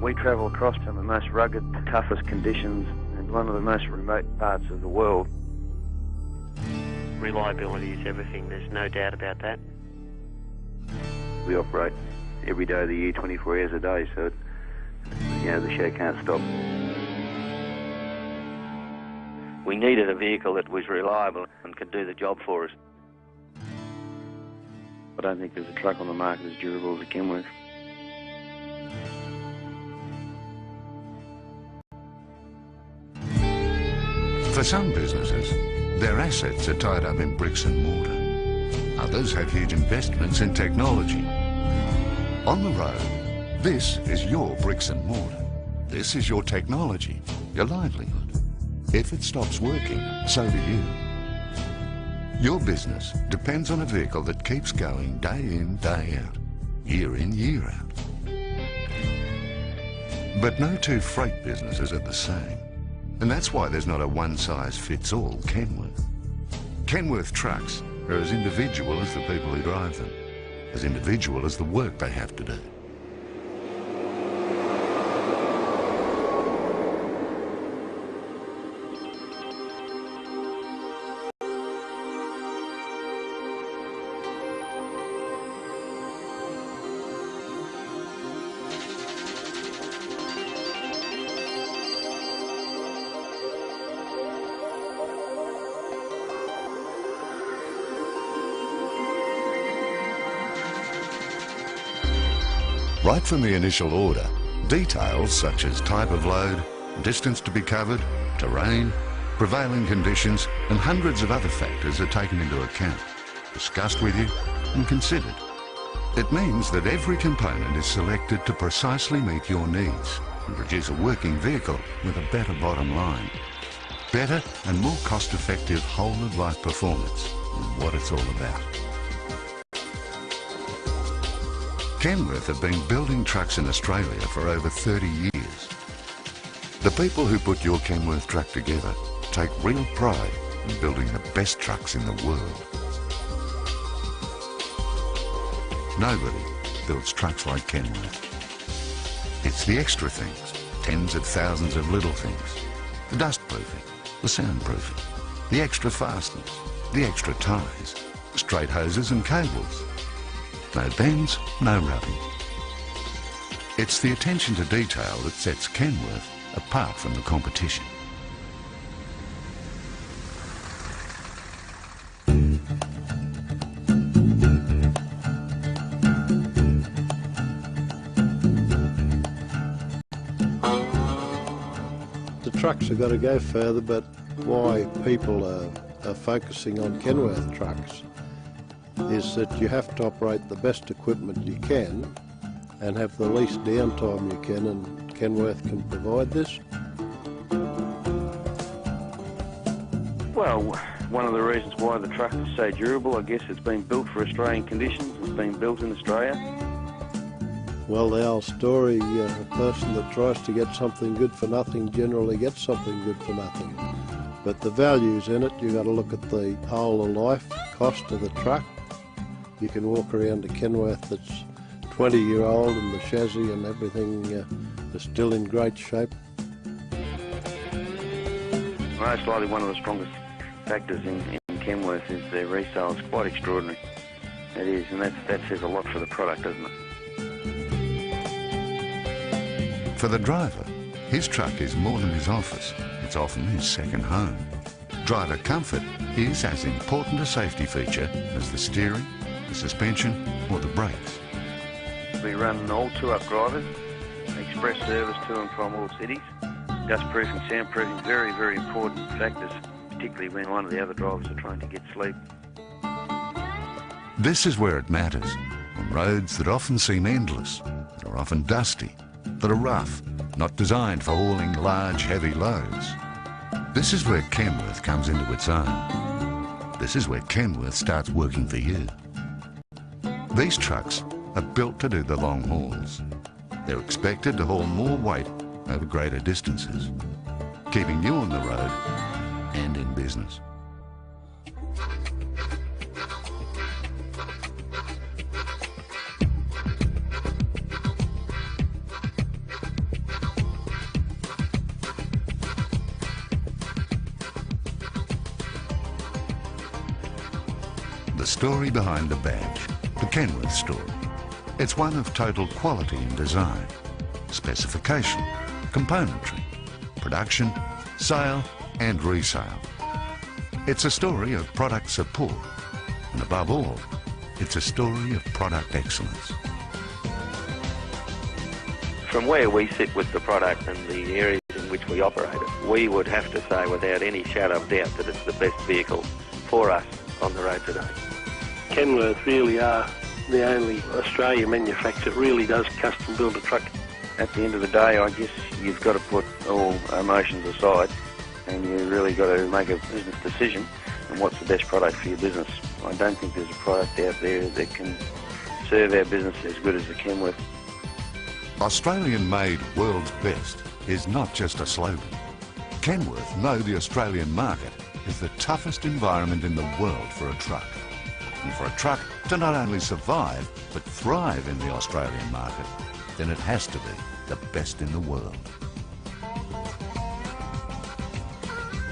We travel across some of the most rugged, toughest conditions and one of the most remote parts of the world. Reliability is everything, there's no doubt about that. We operate every day of the year, 24 hours a day, so the show can't stop. We needed a vehicle that was reliable and could do the job for us. I don't think there's a truck on the market as durable as a Kenworth. For some businesses, their assets are tied up in bricks and mortar. Others have huge investments in technology. On the road, this is your bricks and mortar. This is your technology, your livelihood. If it stops working, so do you. Your business depends on a vehicle that keeps going day in, day out, year in, year out. But no two freight businesses are the same. And that's why there's not a one-size-fits-all Kenworth. Kenworth trucks are as individual as the people who drive them, as individual as the work they have to do. Right from the initial order, details such as type of load, distance to be covered, terrain, prevailing conditions, and hundreds of other factors are taken into account, discussed with you, and considered. It means that every component is selected to precisely meet your needs and produce a working vehicle with a better bottom line. Better and more cost-effective whole-of-life performance is what it's all about. Kenworth have been building trucks in Australia for over 30 years. The people who put your Kenworth truck together take real pride in building the best trucks in the world. Nobody builds trucks like Kenworth. It's the extra things, tens of thousands of little things. The dust proofing, the soundproofing, the extra fasteners, the extra ties, straight hoses and cables. No bends, no rubbing. It's the attention to detail that sets Kenworth apart from the competition. The trucks have got to go further, but why people are focusing on Kenworth trucks is that you have to operate the best equipment you can and have the least downtime you can, and Kenworth can provide this. Well, one of the reasons why the truck is so durable, I guess it's been built for Australian conditions. It's been built in Australia. Well, the old story, a person that tries to get something good for nothing generally gets something good for nothing. But the values in it, you've got to look at the whole of life cost of the truck. You can walk around a Kenworth that's 20-year-old and the chassis and everything is still in great shape. Most likely one of the strongest factors in Kenworth is their resale. It's quite extraordinary. It is, and that says a lot for the product, doesn't it? For the driver, his truck is more than his office. It's often his second home. Driver comfort is as important a safety feature as the steering, the suspension or the brakes. We run all two-up drivers, express service to and from all cities. Dust-proofing, soundproofing, very, very important factors, particularly when one of the other drivers are trying to get sleep. This is where it matters, on roads that often seem endless, that are often dusty, that are rough, not designed for hauling large, heavy loads. This is where Kenworth comes into its own. This is where Kenworth starts working for you. These trucks are built to do the long hauls. They're expected to haul more weight over greater distances, keeping you on the road and in business. story behind the badge, the Kenworth story. It's one of total quality in design, specification, componentry, production, sale and resale. It's a story of product support, and above all, it's a story of product excellence. From where we sit with the product and the areas in which we operate it, we would have to say without any shadow of doubt that it's the best vehicle for us on the road today. Kenworth really are the only Australian manufacturer that really does custom build a truck. At the end of the day, I guess you've got to put all emotions aside and you really got to make a business decision on what's the best product for your business. I don't think there's a product out there that can serve our business as good as the Kenworth. Australian-made world's best is not just a slogan. Kenworth know the Australian market is the toughest environment in the world for a truck. And for a truck to not only survive, but thrive in the Australian market, then it has to be the best in the world.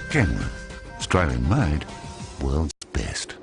Kenworth, Australian-made, world's best.